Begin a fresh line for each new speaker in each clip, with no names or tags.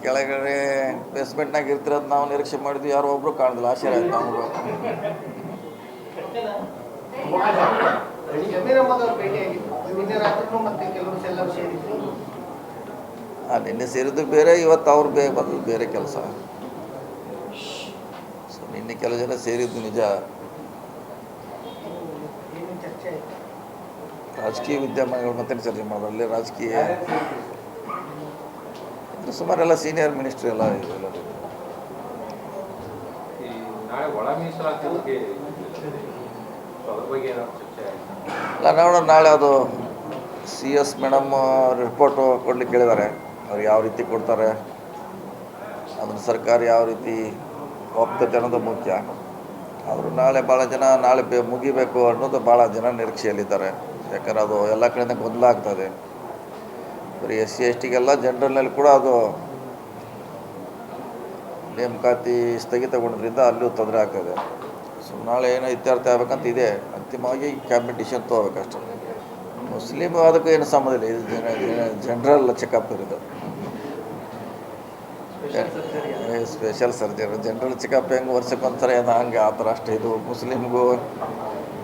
ಕೆಳಗಡೆ ಬೇಸ್ಮೆಂಟ್ನಾಗ ಇರ್ತಿರೋದು ನಾವು ನಿರೀಕ್ಷೆ ಮಾಡಿದ್ವಿ, ಯಾರೋ ಒಬ್ರು ಕಾಣಿಲ್ಲ. ಆಶ್ಚರ್ಯ ಆಯ್ತು ನಮಗೂ. ನಿನ್ನೆ ಸೇರಿದ್ದು ಬೇರೆ, ಇವತ್ತು ಅವ್ರು ಬಂದು ಬೇರೆ ಕೆಲಸ. ಸೊ ನಿನ್ನೆ ಕೆಲವು ಜನ ಸೇರಿದ್ದು ನಿಜ. ರಾಜಕೀಯ ವಿದ್ಯಮಾನಗಳು ಮತ್ತೆ ಚರ್ಚೆ ಮಾಡೋದು. ಅಲ್ಲಿ ರಾಜಕೀಯ ಸುಮಾರೆಲ್ಲ ಸೀನಿಯರ್ ಮಿನಿಸ್ಟ್ರಿ ಎಲ್ಲ ಎಲ್ಲರೂ. ಇಲ್ಲ ನೋಡೋಣ, ನಾಳೆ ಅದು CS ಮೇಡಮ್ ರಿಪೋರ್ಟು ಕೊಡ್ಲಿಕ್ಕೆ ಹೇಳಿದ್ದಾರೆ. ಅವ್ರು ಯಾವ ರೀತಿ ಕೊಡ್ತಾರೆ, ಅದನ್ನು ಸರ್ಕಾರ ಯಾವ ರೀತಿ ಒಪ್ತತೆ ಅನ್ನೋದು ಮುಖ್ಯ. ಆದರೂ ನಾಳೆ ಭಾಳ ಜನ ನಾಳೆ ಮುಗಿಬೇಕು ಅನ್ನೋದು ಭಾಳ ಜನ ನಿರೀಕ್ಷೆಯಲ್ಲಿದ್ದಾರೆ. ಯಾಕಂದ್ರೆ ಅದು ಎಲ್ಲ ಕಡೆಯಿಂದ ಗೊಂದಲ ಆಗ್ತದೆ. ಬರೀ SC/STಗೆಲ್ಲ ಜನರಲ್ನಲ್ಲಿ ಕೂಡ ಅದು ನೇಮಕಾತಿ ಸ್ಥಗಿತಗೊಂಡ್ರಿಂದ ಅಲ್ಲೂ ತೊಂದರೆ ಆಗ್ತದೆ. ಸೊ ನಾಳೆ ಏನೋ ಇತ್ಯರ್ಥ ಆಗ್ಬೇಕಂತ ಇದೆ. ಅಂತಿಮವಾಗಿ ಕ್ಯಾಬಿನೆಟ್ ಡಿಸಿಷನ್ ತೊಗೋಬೇಕಷ್ಟೆ. ಮುಸ್ಲಿಮ್ ಅದಕ್ಕೂ ಏನು ಸಂಬಂಧ ಇಲ್ಲ. ಇದು ಜನರಲ್ ಚೆಕಪ್ ಇರೋದು, ಸ್ಪೆಷಲ್ ಸರ್ಜರಿ. ಜನರಲ್ ಚೆಕಪ್ ಹೆಂಗೆ ವರ್ಷಕ್ಕೊಂದ್ಸರಿ ಏನು ಹಂಗೆ ಆ ಥರ ಅಷ್ಟೇ. ಇದು ಮುಸ್ಲಿಮ್ಗೂ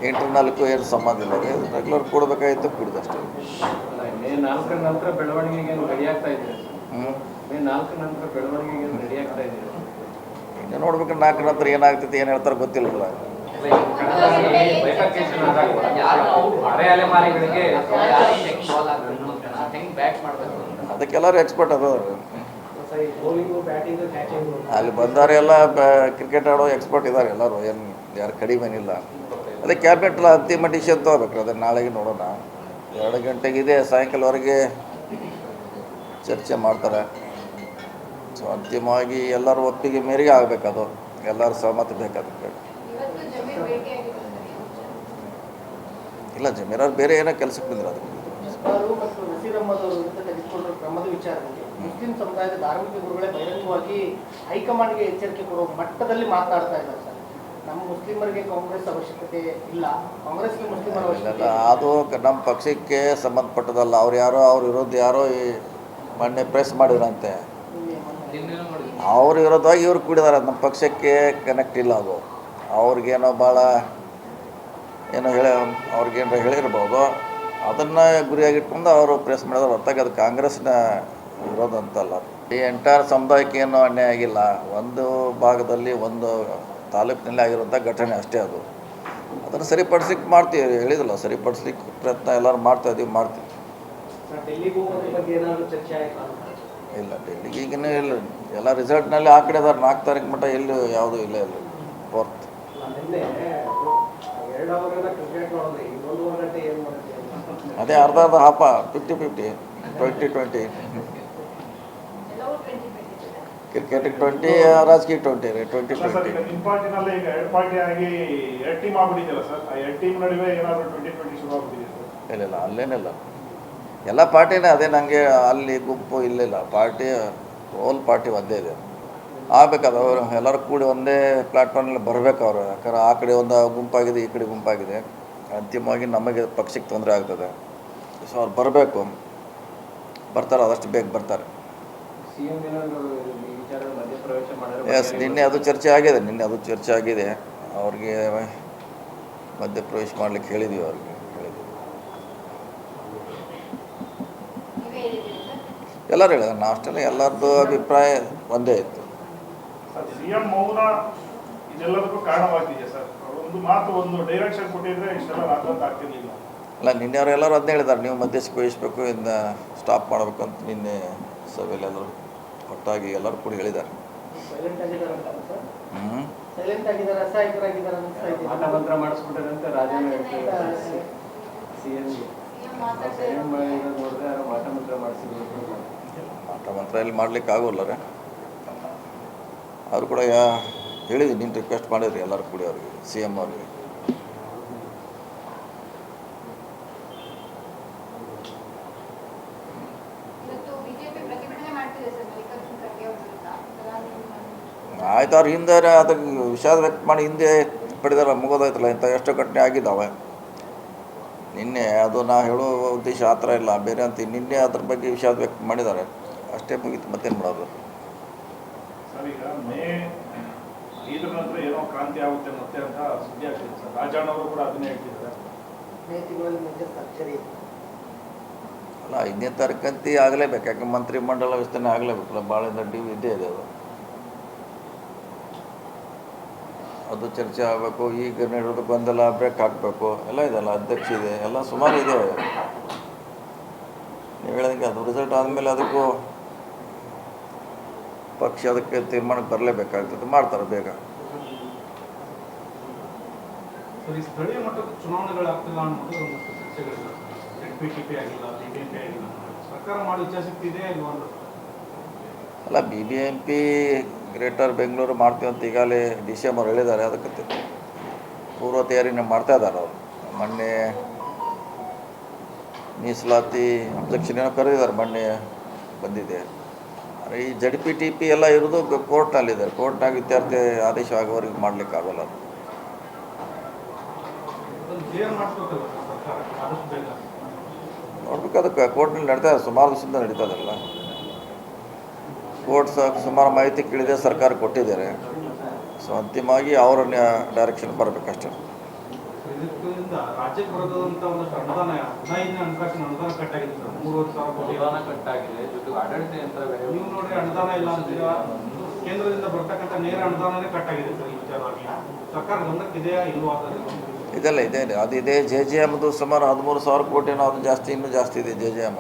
ಇಂಟರ್ನಲ್ಗೂ ಏನು ಸಂಬಂಧ ಇಲ್ಲ. ರೆಗ್ಯುಲರ್ ಕೊಡಬೇಕಾಗಿತ್ತು, ಕುಡಿದಷ್ಟೇ.
ಮೇ 4 ನಂತರ ಬೆಳವಣಿಗೆಗೆ ರೆಡಿ ಆಗ್ತಾ ಇದೆ. ಮೇ 4 ನಂತರ ಬೆಳವಣಿಗೆಗೆ ರೆಡಿ ಆಗ್ತಾ ಇದೆ.
ಇನ್ನು ನೋಡ್ಬೇಕು 4 ನಂತರ ಏನಾಗ್ತೈತಿ, ಏನು ಹೇಳ್ತಾರೆ ಗೊತ್ತಿಲ್ಲಲ್ಲ. ಅದಕ್ಕೆಲ್ಲರೂ ಎಕ್ಸ್ಪರ್ಟ್ ಅದಾದ್ರು. ಅಲ್ಲಿ ಬಂದವರೆಲ್ಲ ಕ್ರಿಕೆಟ್ ಆಡೋ ಎಕ್ಸ್ಪರ್ಟ್ ಇದ್ದಾರೆ ಎಲ್ಲರೂ, ಏನು ಯಾರು ಕಡಿಮೆನಿಲ್ಲ. ಅದೇ ಕ್ಯಾಬಿನೆಟ್ ಅಂತಿಮ ಡಿಸಿಷನ್ ತೊಗೋಬೇಕು. ಅದನ್ನು ನಾಳೆಗೆ ನೋಡೋಣ. 2 ಗಂಟೆಗಿದೆ, ಸಾಯಂಕಾಲವರೆಗೆ ಚರ್ಚೆ ಮಾಡ್ತಾರೆ. ಸೊ ಅಂತಿಮವಾಗಿ ಎಲ್ಲರೂ ಒಪ್ಪಿಗೆ ಮೇರೆಗೆ ಆಗಬೇಕದು, ಎಲ್ಲರೂ ಸಹಮತ ಬೇಕಾದಕ್ಕೆ. ಇಲ್ಲ, ಜಮೀರವ್ರು ಬೇರೆ ಏನೋ ಕೆಲಸಕ್ಕೆ ಬಂದಿರೋ ಅದಕ್ಕೆ.
ಮುಸ್ಲಿಂ ಸಮುದಾಯದ ಧಾರ್ಮಿಕ ಗುರುಗಳೇ ಬಹಿರಂಗವಾಗಿ ಹೈಕಮಾಂಡ್ಗೆ ಎಚ್ಚರಿಕೆ ಕೊಡುವ ಮಟ್ಟದಲ್ಲಿ ಮಾತನಾಡ್ತಾ ಇದ್ದಾರೆ ಸರ್. ನಮ್ಮ ಮುಸ್ಲಿಮರಿಗೆ ಕಾಂಗ್ರೆಸ್ ಅವಶ್ಯಕತೆ ಇಲ್ಲ, ಕಾಂಗ್ರೆಸ್ಗೆ ಮುಸ್ಲಿಮರ ಅವಶ್ಯಕತೆ.
ಅದು ನಮ್ಮ ಪಕ್ಷಕ್ಕೆ ಸಂಬಂಧಪಟ್ಟದಲ್ಲ. ಅವ್ರು ಯಾರೋ ಅವ್ರ ವಿರೋಧ ಯಾರೋ ಮೊನ್ನೆ ಪ್ರೆಸ್ ಮಾಡಿದ್ರಂತೆ. ಅವ್ರ ವಿರೋಧವಾಗಿ ಇವ್ರು ಕೂಡಿದ್ದಾರೆ. ನಮ್ಮ ಪಕ್ಷಕ್ಕೆ ಕನೆಕ್ಟ್ ಇಲ್ಲ. ಅದು ಅವ್ರಿಗೇನೋ ಭಾಳ ಏನೋ ಅವ್ರಿಗೇನೋ ಹೇಳಿರ್ಬೋದು. ಅದನ್ನು ಗುರಿಯಾಗಿಟ್ಕೊಂಡು ಅವರು ಪ್ರೆಸ್ ಮಾಡಿದ್ರೆ ಹೊರತಾಗಿ ಅದು ಕಾಂಗ್ರೆಸ್ನ ವಿರೋಧ ಅಂತಲ್ಲ. ಈ ಎಂಟೈರ್ ಸಮುದಾಯಕ್ಕೆ ಏನೂ ಅನ್ಯಾಯ ಆಗಿಲ್ಲ. ಒಂದು ಭಾಗದಲ್ಲಿ ಒಂದು ತಾಲೂಕಿನಲ್ಲಿ ಆಗಿರುವಂಥ ಘಟನೆ ಅಷ್ಟೇ. ಅದನ್ನು ಸರಿಪಡಿಸ್ಲಿಕ್ಕೆ ಮಾಡ್ತೀವಿ, ಹೇಳಿದಲ್ಲ, ಸರಿಪಡಿಸ್ಲಿಕ್ಕೆ ಪ್ರಯತ್ನ ಎಲ್ಲರೂ ಮಾಡ್ತಾಯಿದ್ದೀವಿ, ಮಾಡ್ತೀವಿ. ಇಲ್ಲ, ಡೆಲ್ಲಿಗೆ ಈಗಿನೂ ಇಲ್ಲ. ಎಲ್ಲ ರಿಸಲ್ಟ್ನಲ್ಲಿ ಆ ಕಡೆ ಅದಾರೆ. 4 ತಾರೀಕು ಮಟ್ಟ ಎಲ್ಲೂ ಯಾವುದೂ ಇಲ್ಲ. 4th ಅದೇ ಅರ್ಧ ಹಾಪ 50-50, 20-20. ಕ್ರಿಕೆಟಿಗೆ 20, ರಾಜಕೀಯ 20. 20-20 ಇಲ್ಲ, ಅಲ್ಲೇನಿಲ್ಲ. ಎಲ್ಲ ಪಾರ್ಟಿನೇ ಅದೇ. ನನಗೆ ಅಲ್ಲಿ ಗುಂಪು ಇಲ್ಲಿಲ್ಲ. ಪಾರ್ಟಿ ಹೋಲ್ ಪಾರ್ಟಿ ಒಂದೇ ಇದೆ. ಆಗಬೇಕಾದ ಅವರು ಎಲ್ಲರೂ ಕೂಡಿ ಒಂದೇ ಪ್ಲ್ಯಾಟ್ಫಾರ್ಮಲ್ಲಿ ಬರಬೇಕು ಅವರು. ಯಾಕಂದ್ರೆ ಆ ಕಡೆ ಒಂದು ಗುಂಪಾಗಿದೆ, ಈ ಕಡೆ ಗುಂಪಾಗಿದೆ. ಅಂತಿಮವಾಗಿ ನಮಗೆ ಪಕ್ಷಕ್ಕೆ ತೊಂದರೆ ಆಗ್ತದೆ. ಸೊ ಅವ್ರು ಬರಬೇಕು, ಬರ್ತಾರೆ, ಆದಷ್ಟು ಬೇಗ ಬರ್ತಾರೆ. ಎಸ್, ನಿನ್ನೆ ಅದು ಚರ್ಚೆ ಆಗಿದೆ. ಅವ್ರಿಗೆ ಮಧ್ಯಪ್ರವೇಶ ಮಾಡಲಿಕ್ಕೆ ಹೇಳಿದ್ದೀವಿ. ಅವ್ರಿಗೆ ಎಲ್ಲರೂ ಹೇಳಿದ್ರು. ಅಷ್ಟೆಲ್ಲ ಎಲ್ಲರದ್ದು ಅಭಿಪ್ರಾಯ ಒಂದೇ ಇತ್ತು.
ಸಿಎಂ ಮೌನ ಇದೆಲ್ಲದಕ್ಕೂ ಕಾರಣವಾಗ್ತಿದೆ ಸರ್. ಒಂದು ಡೈರೆಕ್ಷನ್ ಕೊಟ್ಟಿದ್ರೆ ಇಷ್ಟೆಲ್ಲ ರಾಜಾಂತ ಆಗ್ತಿರ್ಲಿಲ್ಲ.
ಅಲ್ಲ, ನಿನ್ನೆ ಅವರು ಎಲ್ಲರೂ ಅದನ್ನೇ ಹೇಳಿದ್ದಾರೆ, ನೀವು ಮಧ್ಯಸ್ಥಿಕೆ ವಹಿಸಬೇಕು, ಇನ್ನು ಸ್ಟಾಪ್ ಮಾಡಬೇಕು ಅಂತ. ನಿನ್ನೆ ಸಭೆಯಲ್ಲಿ ಎಲ್ಲರೂ ಒಟ್ಟಾಗಿ ಎಲ್ಲರೂ ಕೂಡ ಹೇಳಿದ್ದಾರೆ. ಮಾಟ ಮಂತ್ರ ಎಲ್ಲಿ ಮಾಡ್ಲಿಕ್ಕೆ ಆಗೋಲ್ಲ. ಅವರು ಕೂಡ ಹೇಳಿದ್ವಿ, ನೀನು ರಿಕ್ವೆಸ್ಟ್ ಮಾಡಿದ್ರಿ ಎಲ್ಲರೂ ಕೂಡ ಅವ್ರಿಗೆ, CM ಅವ್ರಿಗೆ. ಆಯ್ತು, ಅವ್ರು ಹಿಂದೆ ಅದಕ್ಕೆ ವಿಷಾದ ವ್ಯಕ್ತ ಮಾಡಿ ಹಿಂದೆ ಪಡೆದಾರ, ಮುಗೋದಾಯ್ತಲ್ಲ. ಇಂಥ ಎಷ್ಟೋ ಘಟನೆ ಆಗಿದ್ದಾವೆ. ನಿನ್ನೆ ಅದು ನಾ ಹೇಳೋ ಉದ್ದೇಶ ಆ ಥರ ಇಲ್ಲ, ಬೇರೆ ಅಂತ. ನಿನ್ನೆ ಅದ್ರ ಬಗ್ಗೆ ವಿಷಾದ ವ್ಯಕ್ತ ಮಾಡಿದ್ದಾರೆ, ಅಷ್ಟೇ ಮುಗೀತು. ಮತ್ತೇನು ಮಾಡೋದು.
ಸರ್ ಈಗ ಮೇ 5 ನಂತರ ಏನೋ ಕ್ರಾಂತಿ ಆಗುತ್ತೆ ಮತ್ತೆ ಅಂತ ಸುದ್ದಿ ಆಗ್ತಿದೆ ಸರ್. ರಾಜಣ್ಣ ಅವರು ಕೂಡ ಅದನ್ನೇ ಹೇಳ್ತಿದ್ದಾರೆ.
ಮೇ ತಿಂಗಳಲ್ಲಿ ಮುಂಚೆ ಸರ್ಜರಿ
ಅಲ್ಲ 5ನೇ ತಾರೀಕಂತಿ ಆಗಲೇಬೇಕು, ಯಾಕೆ ಮಂತ್ರಿಮಂಡಲ ವಿಸ್ತರಣೆ ಆಗಲೇಬೇಕಲ್ಲ, ಭಾಳ ದೊಡ್ಡ ಇದ್ದೇ ಇದೆ ಅದು ಚರ್ಚೆ ಆಗಬೇಕು. ಈಗ ನಡೆಯೋದು ಗೊಂದಲ, ಬ್ರೇಕ್ ಹಾಕಬೇಕು ಎಲ್ಲ ಇದೆಲ್ಲ, ಅಧ್ಯಕ್ಷ ಇದೆ, ಎಲ್ಲ ಸುಮಾರು ಇದೆ. ನೀವು ಹೇಳಿದಂಗೆ ಅದು ರಿಸಲ್ಟ್ ಆದಮೇಲೆ ಅದಕ್ಕೂ ಪಕ್ಷ ಅದಕ್ಕೆ ತೀರ್ಮಾನಕ್ಕೆ ಬರಲೇಬೇಕಾಗ್ತದೆ, ಮಾಡ್ತಾರೆ ಬೇಗ.
ಈ ಸ್ಥಳೀಯ ಮಟ್ಟದ ಚುನಾವಣೆಗಳಾಗ್ತಿಲ್ಲ ಅನ್ನೋದು ಒಂದಷ್ಟು ಚರ್ಚೆಗಳಿಲ್ಲ. ZPTP ಆಗಿಲ್ಲ, BBMP ಆಗಿಲ್ಲ, ಸರ್ಕಾರ ಮಾಡೋ ಇಚ್ಛಾಶಕ್ತಿ ಇದೆ ಇಲ್ವಾ ಅನ್ನೋದು.
ಅಲ್ಲ BBMP ಗ್ರೇಟರ್ ಬೆಂಗಳೂರು ಮಾಡ್ತೀವಿ ಅಂತ ಈಗಾಗಲೇ DCM ಅವ್ರು ಹೇಳಿದ್ದಾರೆ. ಅದಕ್ಕೆ ಪೂರ್ವ ತಯಾರಿನೇ ಮಾಡ್ತಾ ಇದ್ದಾರೆ ಅವರು. ಮೊನ್ನೆ ಮೀಸಲಾತಿ ಅಬ್ಜೆಕ್ಷನ್ ಏನೋ ಕರೆದಿದ್ದಾರೆ, ಮೊನ್ನೆ ಬಂದಿದೆ. ಆದರೆ ಈ ZPTP ಎಲ್ಲ ಇರೋದು ಕೋರ್ಟ್ನಲ್ಲಿದ್ದಾರೆ. ಕೋರ್ಟ್ನಾಗ ಇತ್ಯರ್ಥ ಆದೇಶ ಆಗೋವರೆಗೆ ಮಾಡಲಿಕ್ಕಾಗಲ್ಲ ಅದು.
ಕ್ಲಿಯರ್ ಮಾಡಿಸ್ಬೇಕಲ್ಲ ಸರ್ಕಾರ ಆದಷ್ಟು ಬೇಗ.
ನೋಡ್ಬೇಕು, ಅದಕ್ಕೆ ಕೋರ್ಟ್ನಲ್ಲಿ ನಡೀತಾ ಇದೆ, ಸುಮಾರು ದಿವಸದಿಂದ ನಡೀತದಲ್ಲ. ಕೋರ್ಟ್ ಸುಮಾರು ಮಾಹಿತಿ ಕೇಳಿದೆ, ಸರ್ಕಾರ ಕೊಟ್ಟಿದ್ದಾರೆ. ಸೊ ಅಂತಿಮವಾಗಿ ಅವರ ಡೈರೆಕ್ಷನ್ ಬರಬೇಕಷ್ಟೇ.
ಇದರಿಂದ ರಾಜ್ಯಕ್ಕೆ ಬರೋದಂತ ಒಂದಷ್ಟು ಅನುದಾನ, 15ನೇ ಹಣಕಾಸಿನ ಅನುದಾನ ಕಟ್ಟಾಗಿದೆ ಸರ್. 3,500 ಕೋಟಿ
ಅನುದಾನ ಕಟ್ಟಾಗಿದೆ, ಜೊತೆಗೆ ಆಡಳಿತ ಯಂತ್ರಗಳು.
ನೀವು ನೋಡ್ರಿ ಅನುದಾನ ಇಲ್ಲ ಅಂತೀರಾ, ಕೇಂದ್ರದಿಂದ ಬರ್ತಕ್ಕಂಥ ನೇರ ಅನುದಾನನೇ ಕಟ್ಟಾಗಿದೆ ಸರ್. ಈ ವಿಚಾರವಾಗಿ ಸರ್ಕಾರ ಗಮನಕ್ಕೆ ಇದೆಯಾ ಇಲ್ವಾ?
ಇದೆಲ್ಲ ಇದೆ, ಅದಿದೆ. JJMದು ಸುಮಾರು 13,000 ಕೋಟಿನೋ, ಅದು ಜಾಸ್ತಿ, ಇನ್ನೂ ಜಾಸ್ತಿ ಇದೆ JJM.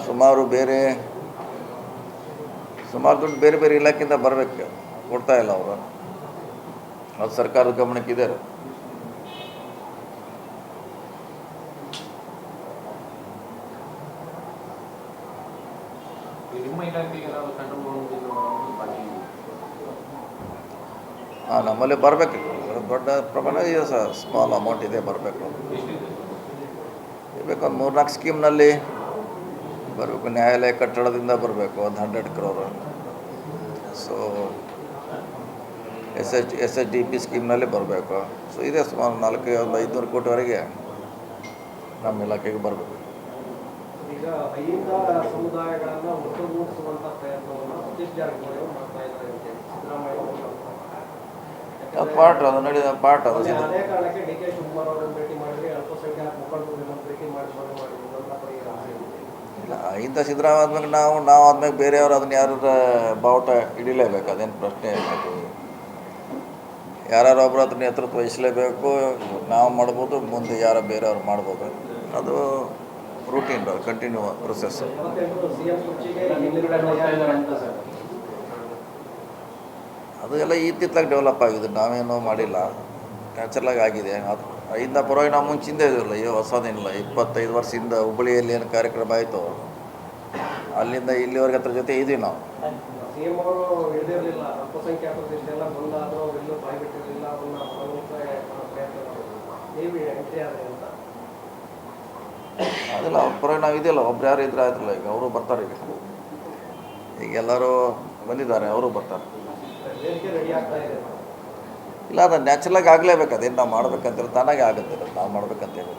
ಸುಮಾರು ದುಡ್ಡು ಬೇರೆ ಬೇರೆ ಇಲಾಖೆಯಿಂದ ಬರಬೇಕು, ಕೊಡ್ತಾ ಇಲ್ಲ ಅವರು. ಅದು ಸರ್ಕಾರದ ಗಮನಕ್ಕಿದೆ.
ನಿಮ್ಮ ಇಲಾಖೆಗೆ ಏನಾದ್ರು ಕಂಟ್ರೋಲ್
ನಮ್ಮಲ್ಲಿ ಬರಬೇಕು. ದೊಡ್ಡ ಪ್ರಮಾಣ ಇದೆ ಸರ್, ಸ್ಮಾಲ್ ಅಮೌಂಟ್ ಇದೆ, ಬರಬೇಕು. ಇರಬೇಕು ಒಂದು 3-4 ಸ್ಕೀಮ್ನಲ್ಲಿ ಬರಬೇಕು. ನ್ಯಾಯಾಲಯ ಕಟ್ಟಡದಿಂದ ಬರಬೇಕು, ಒಂದು 100 crore. ಸೊ SHDP ಸ್ಕೀಮ್ನಲ್ಲಿ ಬರಬೇಕು. ಸೊ ಇದೆ ಸುಮಾರು 400-500 ಕೋಟಿವರೆಗೆ ನಮ್ಮ ಇಲಾಖೆಗೆ ಬರಬೇಕು.
ಈಗ ಅಹಿಂದ ಸಮುದಾಯಗಳನ್ನು ಒಟ್ಟುಗೂಡಿಸುವಂಥ ಪ್ರಯತ್ನವನ್ನು ಸತೀಶ್ ಜಾರಕಿಹೊಳಿ ಅವರು ಮಾಡ್ತಾ ಇದ್ದಾರೆ ಅಂತೇಳಿ ಸಿದ್ದರಾಮಯ್ಯ
ಅದು ಪಾರ್ಟ್, ಅದು ನಡೆದ ಪಾರ್ಟ್ ಅದು.
ಅದೇ ಕಾರಣಕ್ಕೆ DK ಶಿವಕುಮಾರ್ ಅವರನ್ನು ಭೇಟಿ ಮಾಡಿದ್ರೆ ಅಲ್ಪಸಂಖ್ಯಾತ ಮುಖಂಡರನ್ನು ಭೇಟಿ ಮಾಡಿ
ಇಲ್ಲ, ಇಂಥ ಸಿದ್ದರಾಮಯ್ಯ ಆದ್ಮೇಲೆ ನಾವು ಆದ್ಮೇಲೆ ಬೇರೆಯವರು ಅದನ್ನ ಯಾರು ಬಾವುಟ ಹಿಡಿಲೇಬೇಕು, ಅದೇನು ಪ್ರಶ್ನೆ ಇಲ್ಲ. ಯಾರು ಒಬ್ಬರು ಅದನ್ನ ನೇತೃತ್ವ ವಹಿಸಲೇಬೇಕು. ನಾವು ಮಾಡ್ಬೋದು, ಮುಂದೆ ಯಾರೋ ಬೇರೆಯವ್ರು ಮಾಡ್ಬೋದು. ಅದು ರೂಟೀನ್, ಕಂಟಿನ್ಯೂ ಪ್ರೊಸೆಸ್. ಅದು ಎಲ್ಲ ಇತ್ತಿತ್ತಲಾಗಿ ಡೆವಲಪ್ ಆಗಿದೆ, ನಾವೇನೂ ಮಾಡಿಲ್ಲ, ನ್ಯಾಚುರಲಾಗಿ ಆಗಿದೆ. ಅದು ಇಂದ ಪರವಾಗಿ ನಾವು ಮುಂಚಿಂದ ಇದಿಲ್ಲ, ಹೊಸದೇನಿಲ್ಲ. 25 ವರ್ಷದಿಂದ ಹುಬ್ಬಳ್ಳಿಯಲ್ಲಿ ಏನು ಕಾರ್ಯಕ್ರಮ ಆಯಿತು, ಅಲ್ಲಿಂದ ಇಲ್ಲಿವರೆಗೆ ಅದ್ರ ಜೊತೆ ಇದೀವಿ ನಾವು.
CM ಅವರು ಹಿಡಿದಿರಲಿಲ್ಲ, ಅಲ್ಪಸಂಖ್ಯಾತರು ಇಷ್ಟೆಲ್ಲ ಬಂದಾದರೂ ಅವರೆಲ್ಲೂ ಬಾಯ್ಬಿಟ್ಟಿರಲಿಲ್ಲ, ಅವನ್ನ ಪ್ರಯತ್ನ ನೀವು ಎಂಟ್ರಿ ಆದರೆ ಅಂತ.
ಅದೆಲ್ಲ ಅವ್ರ ಪರವಾಗಿ ನಾವು ಇದೆಯಲ್ಲ, ಒಬ್ರು ಯಾರು ಇದ್ರೆ ಆಯ್ತಲ್ಲ. ಈಗ ಅವರು ಬರ್ತಾರೆ, ಈಗ ಎಲ್ಲರೂ ಬಂದಿದ್ದಾರೆ, ಅವರು ಬರ್ತಾರೆ.
ರೆಡಿ ಆಗ್ತಾ ಇದೆ.
ಇಲ್ಲ, ಅದು ನ್ಯಾಚುರಲಾಗಿ ಆಗಲೇಬೇಕು. ಅದೇನು ನಾವು ಮಾಡ್ಬೇಕಂತೇಳಿ ತಾನಾಗೆ ಆಗುತ್ತೆ, ನಾವು ಮಾಡ್ಬೇಕಂತೇಳಿ.